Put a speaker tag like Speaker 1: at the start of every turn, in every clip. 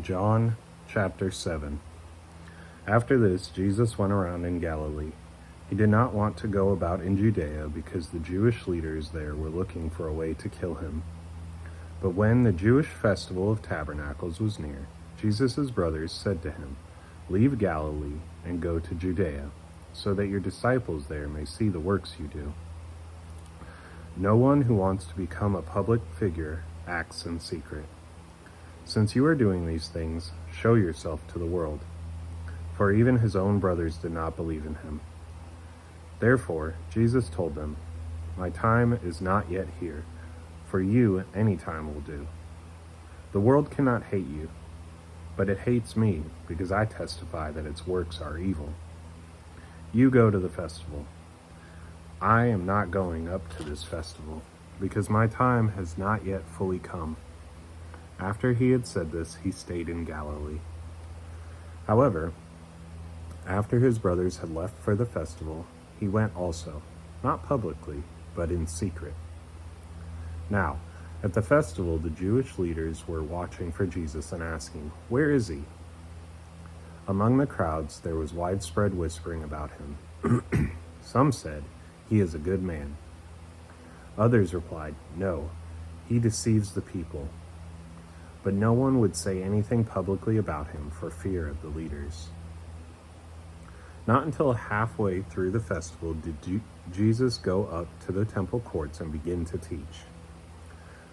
Speaker 1: John chapter 7. After this, Jesus went around in Galilee. He did not want to go about in Judea because the Jewish leaders there were looking for a way to kill him. But when the Jewish festival of tabernacles was near, Jesus' brothers said to him, "Leave Galilee and go to Judea, so that your disciples there may see the works you do. No one who wants to become a public figure acts in secret. Since you are doing these things, show yourself to the world." For even his own brothers did not believe in him. Therefore, Jesus told them, "My time is not yet here. For you, any time will do. The world cannot hate you, but it hates me because I testify that its works are evil. You go to the festival. I am not going up to this festival, because my time has not yet fully come." After he had said this, he stayed in Galilee. However, after his brothers had left for the festival, he went also, not publicly, but in secret. Now, at the festival, the Jewish leaders were watching for Jesus and asking, "Where is he?" Among the crowds, there was widespread whispering about him. Some said, "He is a good man." Others replied, "No, he deceives the people." But no one would say anything publicly about him for fear of the leaders. Not until halfway through the festival did Jesus go up to the temple courts and begin to teach.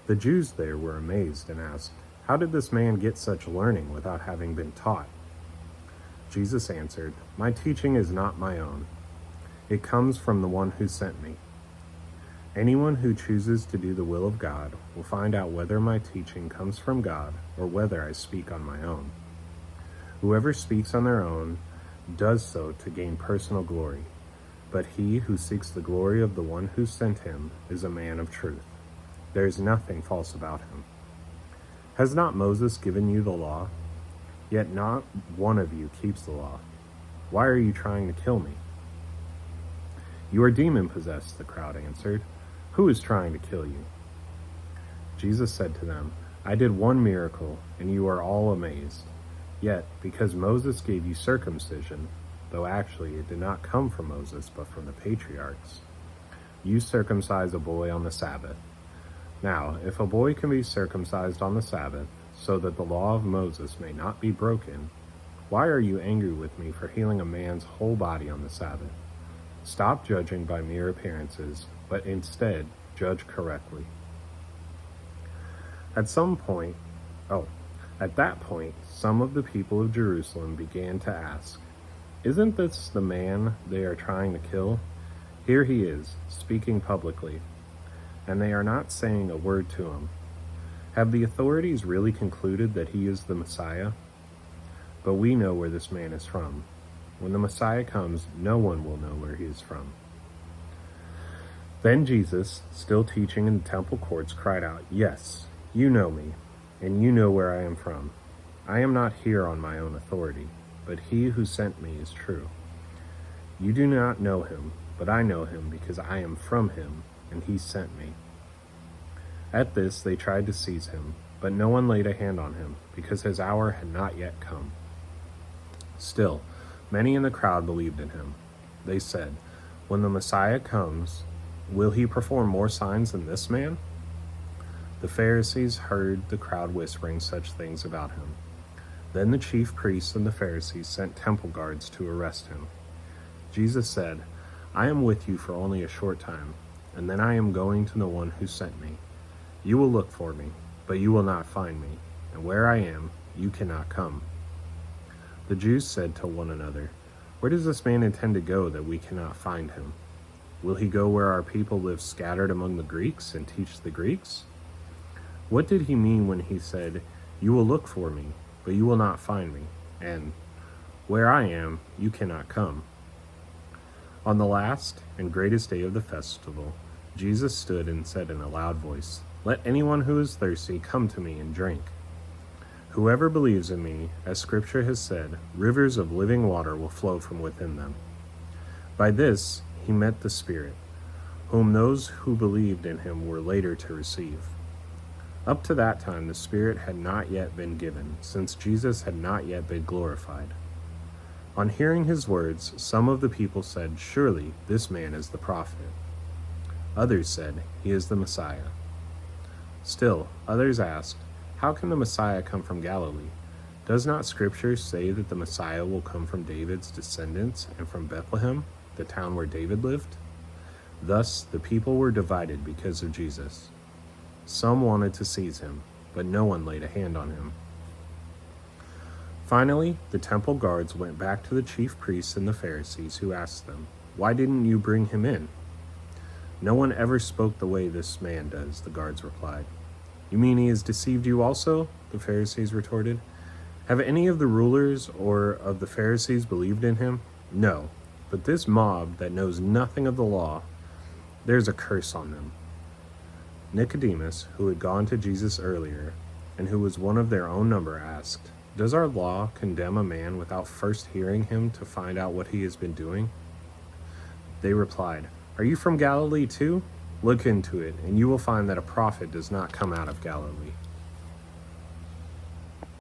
Speaker 1: The Jews there were amazed and asked, "How did this man get such learning without having been taught?" Jesus answered, "My teaching is not my own. It comes from the one who sent me. Anyone who chooses to do the will of God will find out whether my teaching comes from God or whether I speak on my own. Whoever speaks on their own does so to gain personal glory, but he who seeks the glory of the one who sent him is a man of truth. There is nothing false about him. Has not Moses given you the law? Yet not one of you keeps the law. Why are you trying to kill me?" "You are demon-possessed," the crowd answered. "Who is trying to kill you?" Jesus said to them, "I did one miracle, and you are all amazed. Yet, because Moses gave you circumcision, though actually it did not come from Moses but from the patriarchs, you circumcise a boy on the Sabbath. Now, if a boy can be circumcised on the Sabbath, so that the law of Moses may not be broken, why are you angry with me for healing a man's whole body on the Sabbath? Stop judging by mere appearances, but instead judge correctly." At that point, some of the people of Jerusalem began to ask, "Isn't this the man they are trying to kill? Here he is, speaking publicly, and they are not saying a word to him. Have the authorities really concluded that he is the Messiah? But we know where this man is from. When the Messiah comes, no one will know where he is from." Then Jesus, still teaching in the temple courts, cried out, "Yes, you know me, and you know where I am from. I am not here on my own authority, but he who sent me is true. You do not know him, but I know him because I am from him, and he sent me." At this they tried to seize him, but no one laid a hand on him, because his hour had not yet come. Still, many in the crowd believed in him. They said, "When the Messiah comes, will he perform more signs than this man?" The Pharisees heard the crowd whispering such things about him. Then the chief priests and the Pharisees sent temple guards to arrest him. Jesus said, "I am with you for only a short time, and then I am going to the one who sent me. You will look for me, but you will not find me, and where I am, you cannot come." The Jews said to one another, "Where does this man intend to go that we cannot find him? Will he go where our people live scattered among the Greeks and teach the Greeks? What did he mean when he said, 'You will look for me, but you will not find me,' and 'Where I am, you cannot come'?" On the last and greatest day of the festival, Jesus stood and said in a loud voice, "Let anyone who is thirsty come to me and drink. Whoever believes in me, as Scripture has said, rivers of living water will flow from within them." By this he meant the Spirit, whom those who believed in him were later to receive. Up to that time, the Spirit had not yet been given, since Jesus had not yet been glorified. On hearing his words, some of the people said, "Surely this man is the prophet." Others said, "He is the Messiah." Still, others asked, "How can the Messiah come from Galilee? Does not Scripture say that the Messiah will come from David's descendants and from Bethlehem, the town where David lived?" Thus, the people were divided because of Jesus. Some wanted to seize him, but no one laid a hand on him. Finally, the temple guards went back to the chief priests and the Pharisees, who asked them, "Why didn't you bring him in?" "No one ever spoke the way this man does," the guards replied. "You mean he has deceived you also?" the Pharisees retorted. "Have any of the rulers or of the Pharisees believed in him? No, but this mob that knows nothing of the law, there's a curse on them." Nicodemus, who had gone to Jesus earlier, and who was one of their own number, asked, "Does our law condemn a man without first hearing him to find out what he has been doing?" They replied, "Are you from Galilee too? Look into it, and you will find that a prophet does not come out of Galilee."